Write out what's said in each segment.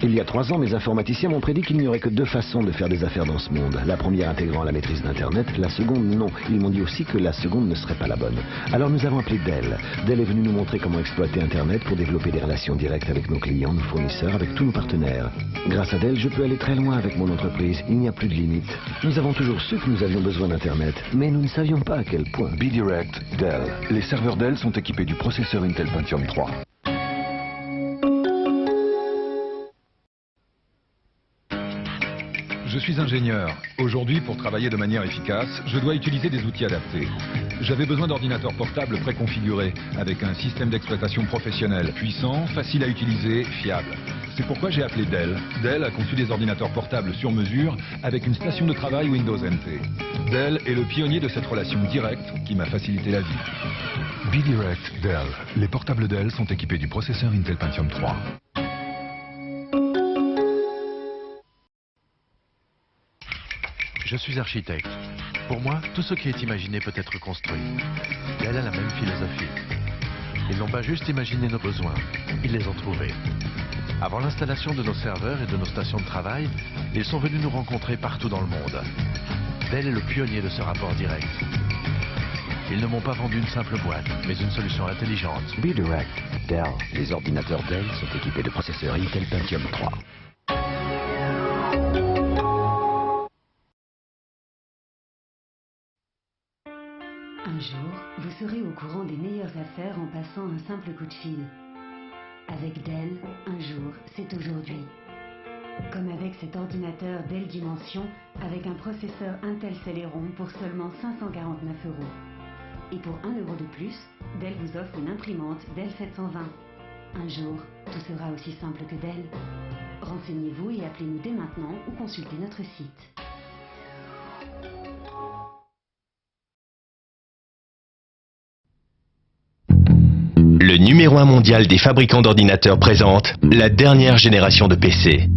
Il y a 3 ans, mes informaticiens m'ont prédit qu'il n'y aurait que 2 façons de faire des affaires dans ce monde. La première intégrant la maîtrise d'Internet, la seconde non. Ils m'ont dit aussi que la seconde ne serait pas la bonne. Alors nous avons appelé Dell. Dell est venu nous montrer comment exploiter Internet pour développer des relations directes avec nos clients, nos fournisseurs, avec tous nos partenaires. Grâce à Dell, je peux aller très loin avec mon entreprise. Il n'y a plus de limites. Nous avons toujours su que nous avions besoin d'Internet, mais nous ne savions pas à quel point. B-Direct, Dell. Les serveurs Dell sont équipés du processeur Intel Pentium 3. Je suis ingénieur. Aujourd'hui, pour travailler de manière efficace, je dois utiliser des outils adaptés. J'avais besoin d'ordinateurs portables préconfigurés, avec un système d'exploitation professionnel, puissant, facile à utiliser, fiable. C'est pourquoi j'ai appelé Dell. Dell a conçu des ordinateurs portables sur mesure, avec une station de travail Windows NT. Dell est le pionnier de cette relation directe qui m'a facilité la vie. B-Direct, Dell. Les portables Dell sont équipés du processeur Intel Pentium 3. Je suis architecte. Pour moi, tout ce qui est imaginé peut être construit. Dell a la même philosophie. Ils n'ont pas juste imaginé nos besoins, ils les ont trouvés. Avant l'installation de nos serveurs et de nos stations de travail, ils sont venus nous rencontrer partout dans le monde. Dell est le pionnier de ce rapport direct. Ils ne m'ont pas vendu une simple boîte, mais une solution intelligente. B-Direct, Dell. Les ordinateurs Dell sont équipés de processeurs Intel Pentium 3. Un jour, vous serez au courant des meilleures affaires en passant un simple coup de fil. Avec Dell, un jour, c'est aujourd'hui. Comme avec cet ordinateur Dell Dimension, avec un processeur Intel Celeron pour seulement 549 €. Et pour 1 € de plus, Dell vous offre une imprimante Dell 720. Un jour, tout sera aussi simple que Dell. Renseignez-vous et appelez-nous dès maintenant ou consultez notre site. Le numéro 1 mondial des fabricants d'ordinateurs présente la dernière génération de PC.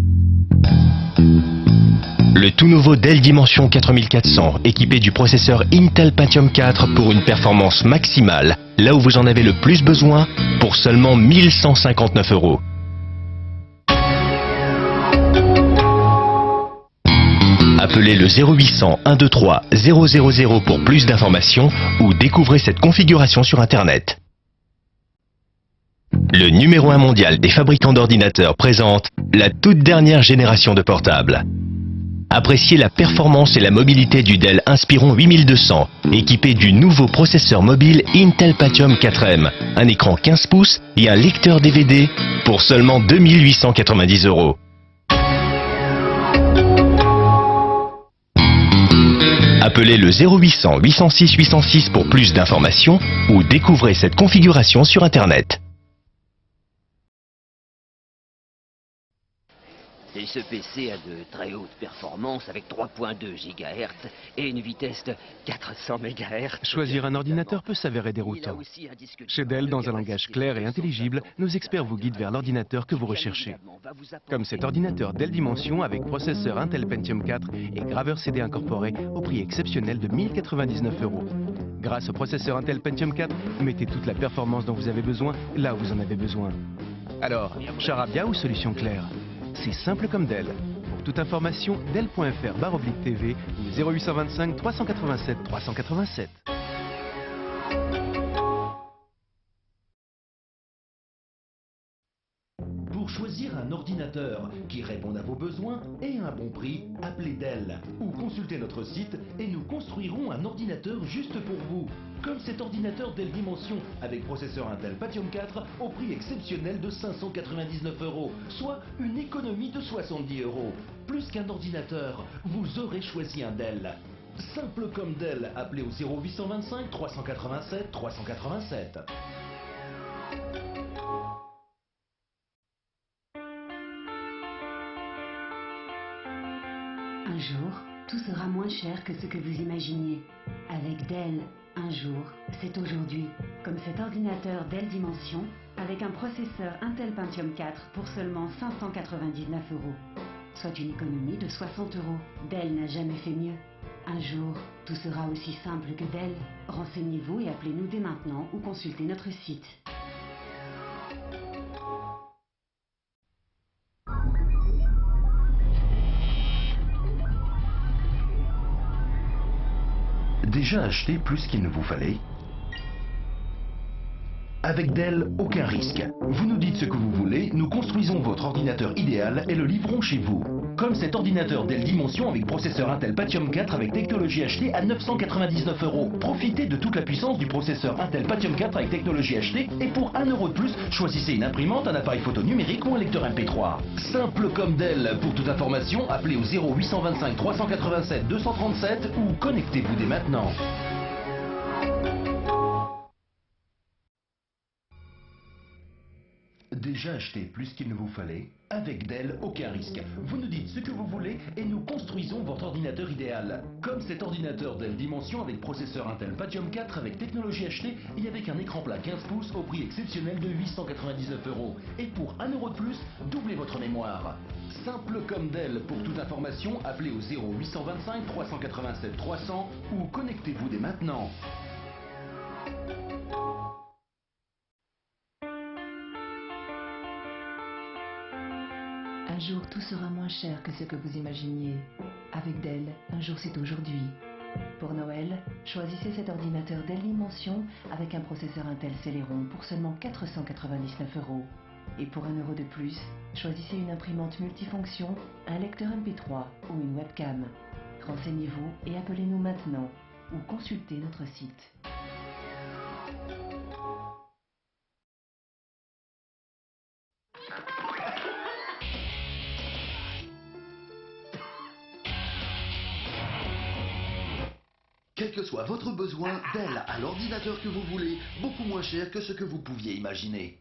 Le tout nouveau Dell Dimension 4400, équipé du processeur Intel Pentium 4 pour une performance maximale, là où vous en avez le plus besoin, pour seulement 1 159 €. Appelez le 0800 123 000 pour plus d'informations ou découvrez cette configuration sur Internet. Le numéro 1 mondial des fabricants d'ordinateurs présente la toute dernière génération de portables. Appréciez la performance et la mobilité du Dell Inspiron 8200, équipé du nouveau processeur mobile Intel Pentium 4M, un écran 15 pouces et un lecteur DVD pour seulement 2 890 €. Appelez le 0800 806 806 pour plus d'informations ou découvrez cette configuration sur Internet. Et ce PC a de très hautes performances avec 3.2 GHz et une vitesse de 400 MHz. Choisir un ordinateur peut s'avérer déroutant. Chez Dell, dans un langage clair et intelligible, nos experts vous guident vers l'ordinateur que vous recherchez. Comme cet ordinateur Dell Dimension avec processeur Intel Pentium 4 et graveur CD incorporé au prix exceptionnel de 1 099 €. Grâce au processeur Intel Pentium 4, mettez toute la performance dont vous avez besoin là où vous en avez besoin. Alors, charabia ou solution claire? C'est simple comme Dell. Pour toute information, dell.fr/TV ou 0825 387 387. Pour choisir un ordinateur qui réponde à vos besoins et à un bon prix, appelez Dell ou consultez notre site et nous construirons un ordinateur juste pour vous. Comme cet ordinateur Dell Dimension avec processeur Intel Pentium 4 au prix exceptionnel de 599 €, soit une économie de 70 €. Plus qu'un ordinateur, vous aurez choisi un Dell. Simple comme Dell, appelez au 0825 387 387. Un jour, tout sera moins cher que ce que vous imaginiez. Avec Dell, un jour, c'est aujourd'hui. Comme cet ordinateur Dell Dimension, avec un processeur Intel Pentium 4 pour seulement 599 €. Soit une économie de 60 €. Dell n'a jamais fait mieux. Un jour, tout sera aussi simple que Dell. Renseignez-vous et appelez-nous dès maintenant ou consultez notre site. Déjà acheté plus qu'il ne vous fallait? Avec Dell, aucun risque. Vous nous dites ce que vous voulez, nous construisons votre ordinateur idéal et le livrons chez vous. Comme cet ordinateur Dell Dimension avec processeur Intel Pentium 4 avec technologie HD à 999 €. Profitez de toute la puissance du processeur Intel Pentium 4 avec technologie HD et pour 1 € de plus, choisissez une imprimante, un appareil photo numérique ou un lecteur MP3. Simple comme Dell. Pour toute information, appelez au 0825 387 237 ou connectez-vous dès maintenant. Déjà acheté plus qu'il ne vous fallait? Avec Dell, aucun risque. Vous nous dites ce que vous voulez et nous construisons votre ordinateur idéal. Comme cet ordinateur Dell Dimension avec processeur Intel Pentium 4 avec technologie HD et avec un écran plat 15 pouces au prix exceptionnel de 899 €. Et pour 1 € de plus, doublez votre mémoire. Simple comme Dell. Pour toute information, appelez au 0825 387 300 ou connectez-vous dès maintenant. Un jour, tout sera moins cher que ce que vous imaginiez. Avec Dell, un jour c'est aujourd'hui. Pour Noël, choisissez cet ordinateur Dell Dimension avec un processeur Intel Celeron pour seulement 499 €. Et pour 1 € de plus, choisissez une imprimante multifonction, un lecteur MP3 ou une webcam. Renseignez-vous et appelez-nous maintenant ou consultez notre site. Quel que soit votre besoin, Dell a l'ordinateur que vous voulez, beaucoup moins cher que ce que vous pouviez imaginer.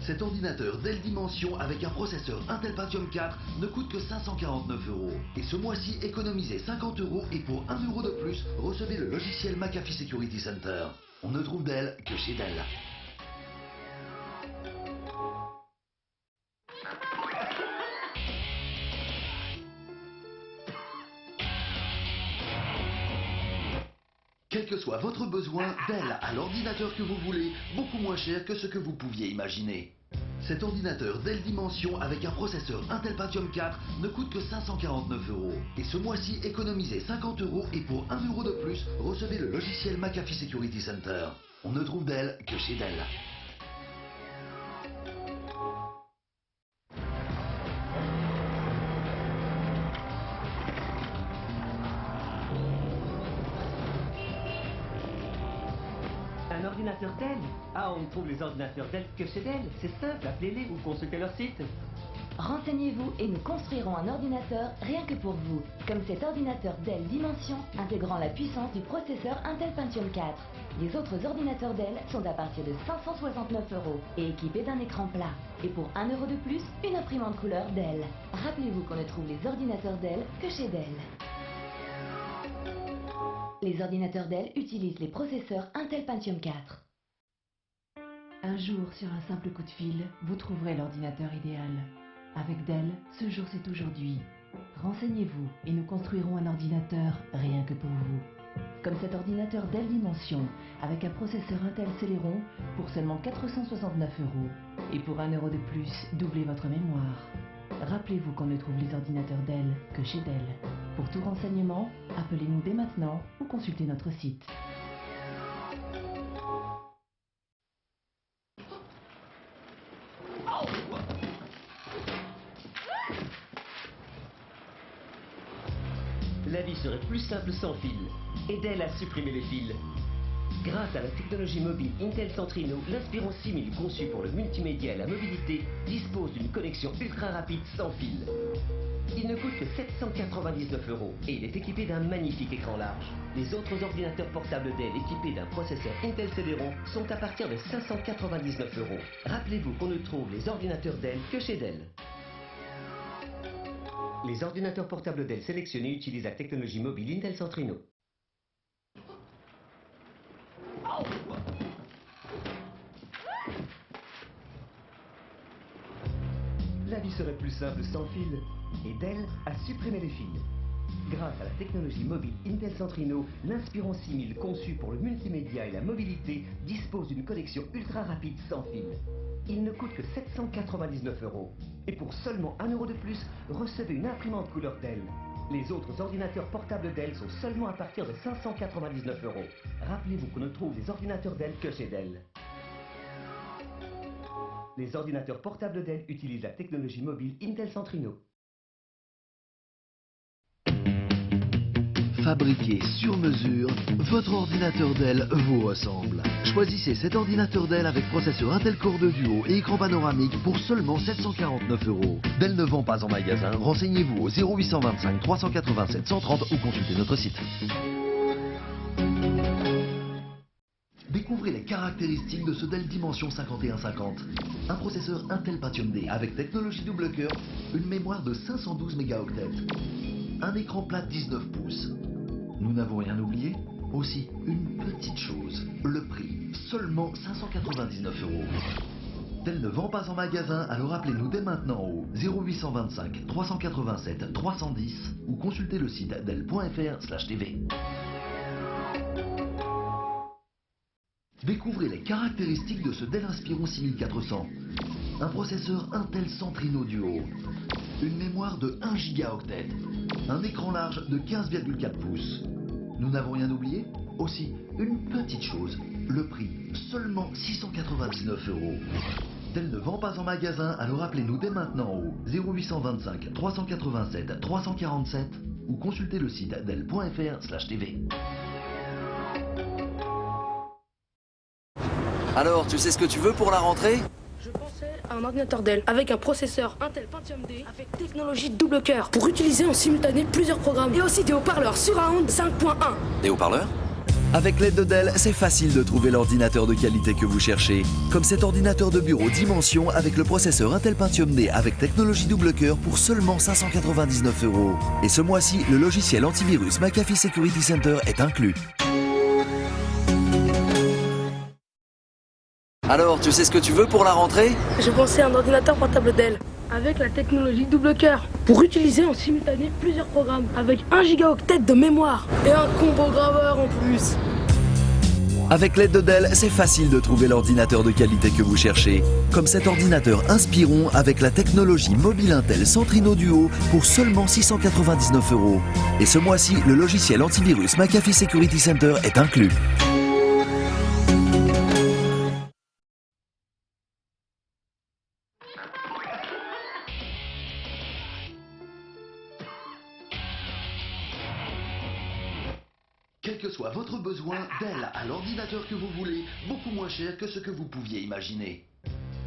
Cet ordinateur Dell Dimension avec un processeur Intel Pentium 4 ne coûte que 549 €. Et ce mois-ci, économisez 50 € et pour 1 € de plus, recevez le logiciel McAfee Security Center. On ne trouve Dell que chez Dell. Quel que soit votre besoin, Dell a l'ordinateur que vous voulez, beaucoup moins cher que ce que vous pouviez imaginer. Cet ordinateur Dell Dimension avec un processeur Intel Pentium 4 ne coûte que 549 €. Et ce mois-ci, économisez 50 € et pour 1 € de plus, recevez le logiciel McAfee Security Center. On ne trouve Dell que chez Dell. Un ordinateur Dell? Ah, on ne trouve les ordinateurs Dell que chez Dell. C'est simple, appelez-les ou consultez leur site. Renseignez-vous et nous construirons un ordinateur rien que pour vous, comme cet ordinateur Dell Dimension intégrant la puissance du processeur Intel Pentium 4. Les autres ordinateurs Dell sont à partir de 569 € et équipés d'un écran plat. Et pour 1 € de plus, une imprimante couleur Dell. Rappelez-vous qu'on ne trouve les ordinateurs Dell que chez Dell. Les ordinateurs Dell utilisent les processeurs Intel Pentium 4. Un jour, sur un simple coup de fil, vous trouverez l'ordinateur idéal. Avec Dell, ce jour c'est aujourd'hui. Renseignez-vous et nous construirons un ordinateur rien que pour vous. Comme cet ordinateur Dell Dimension, avec un processeur Intel Celeron pour seulement 469 €. Et pour 1 € de plus, doublez votre mémoire. Rappelez-vous qu'on ne trouve les ordinateurs Dell que chez Dell. Pour tout renseignement, appelez-nous dès maintenant ou consultez notre site. La vie serait plus simple sans fil. Et Dell a supprimé les fils. Grâce à la technologie mobile Intel Centrino, l'Inspiron 6000 conçu pour le multimédia et la mobilité dispose d'une connexion ultra rapide sans fil. Il ne coûte que 799 € et il est équipé d'un magnifique écran large. Les autres ordinateurs portables Dell équipés d'un processeur Intel Celeron sont à partir de 599 €. Rappelez-vous qu'on ne trouve les ordinateurs Dell que chez Dell. Les ordinateurs portables Dell sélectionnés utilisent la technologie mobile Intel Centrino. La vie serait plus simple sans fil. Et Dell a supprimé les fils. Grâce à la technologie mobile Intel Centrino, l'Inspiron 6000 conçu pour le multimédia et la mobilité dispose d'une connexion ultra rapide sans fil. Il ne coûte que 799 €. Et pour seulement 1 € de plus, recevez une imprimante couleur Dell. Les autres ordinateurs portables Dell sont seulement à partir de 599 €. Rappelez-vous qu'on ne trouve des ordinateurs Dell que chez Dell. Les ordinateurs portables Dell utilisent la technologie mobile Intel Centrino. Fabriqué sur mesure, votre ordinateur Dell vous ressemble. Choisissez cet ordinateur Dell avec processeur Intel Core 2 Duo et écran panoramique pour seulement 749 €. Dell ne vend pas en magasin. Renseignez-vous au 0825 387 130 ou consultez notre site. Découvrez les caractéristiques de ce Dell Dimension 5150. Un processeur Intel Pentium D avec technologie double cœur, une mémoire de 512 mégaoctets, un écran plat 19 pouces. Nous n'avons rien oublié? Aussi, une petite chose, le prix, seulement 599 €. Dell ne vend pas en magasin, alors appelez-nous dès maintenant au 0825 387 310 ou consultez le site dell.fr/tv. Découvrez les caractéristiques de ce Dell Inspiron 6400. Un processeur Intel Centrino Duo, une mémoire de 1 gigaoctet, un écran large de 15,4 pouces. Nous n'avons rien oublié? Aussi, une petite chose, le prix, seulement 699 €. Dell ne vend pas en magasin, alors appelez-nous dès maintenant au 0825 387 347 ou consultez le site dell.fr/tv. Alors, tu sais ce que tu veux pour la rentrée? Je pensais à un ordinateur Dell avec un processeur Intel Pentium D avec technologie double cœur pour utiliser en simultané plusieurs programmes et aussi des haut-parleurs Surround 5.1. Des haut-parleurs? Avec l'aide de Dell, c'est facile de trouver l'ordinateur de qualité que vous cherchez. Comme cet ordinateur de bureau Dimension avec le processeur Intel Pentium D avec technologie double cœur pour seulement 599 €. Et ce mois-ci, le logiciel antivirus McAfee Security Center est inclus. Alors, tu sais ce que tu veux pour la rentrée? Je pensais à un ordinateur portable Dell avec la technologie double cœur pour utiliser en simultané plusieurs programmes avec 1 gigaoctet de mémoire et un combo graveur en plus. Avec l'aide de Dell, c'est facile de trouver l'ordinateur de qualité que vous cherchez. Comme cet ordinateur Inspiron avec la technologie mobile Intel Centrino Duo pour seulement 699 €. Et ce mois-ci, le logiciel antivirus McAfee Security Center est inclus. Quel que soit votre besoin, Dell a l'ordinateur que vous voulez, beaucoup moins cher que ce que vous pouviez imaginer.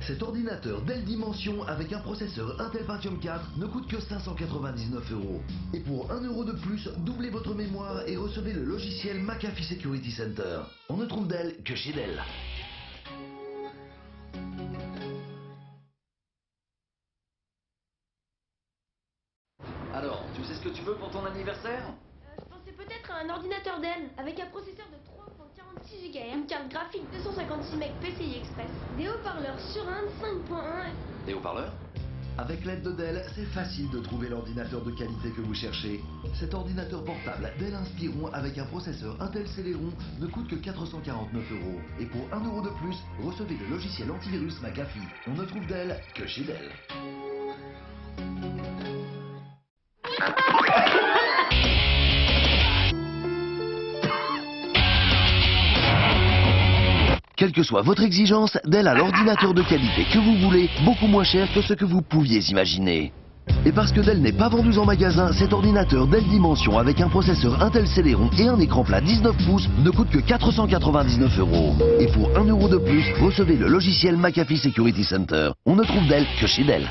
Cet ordinateur Dell Dimension avec un processeur Intel Pentium 4 ne coûte que 599 €. Et pour 1 € de plus, doublez votre mémoire et recevez le logiciel McAfee Security Center. On ne trouve Dell que chez Dell. Alors, tu sais ce que tu veux pour ton anniversaire? Peut-être un ordinateur Dell avec un processeur de 3.46 GHz, une carte graphique 256 MB PCI Express, des haut-parleurs Surround 5.1. Des haut-parleurs? Avec l'aide de Dell, c'est facile de trouver l'ordinateur de qualité que vous cherchez. Cet ordinateur portable Dell Inspiron avec un processeur Intel Celeron ne coûte que 449 €. Et pour 1 € de plus, recevez le logiciel antivirus McAfee. On ne trouve Dell que chez Dell. Quelle que soit votre exigence, Dell a l'ordinateur de qualité que vous voulez, beaucoup moins cher que ce que vous pouviez imaginer. Et parce que Dell n'est pas vendu en magasin, cet ordinateur Dell Dimension avec un processeur Intel Celeron et un écran plat 19 pouces ne coûte que 499 €. Et pour 1 € de plus, recevez le logiciel McAfee Security Center. On ne trouve Dell que chez Dell.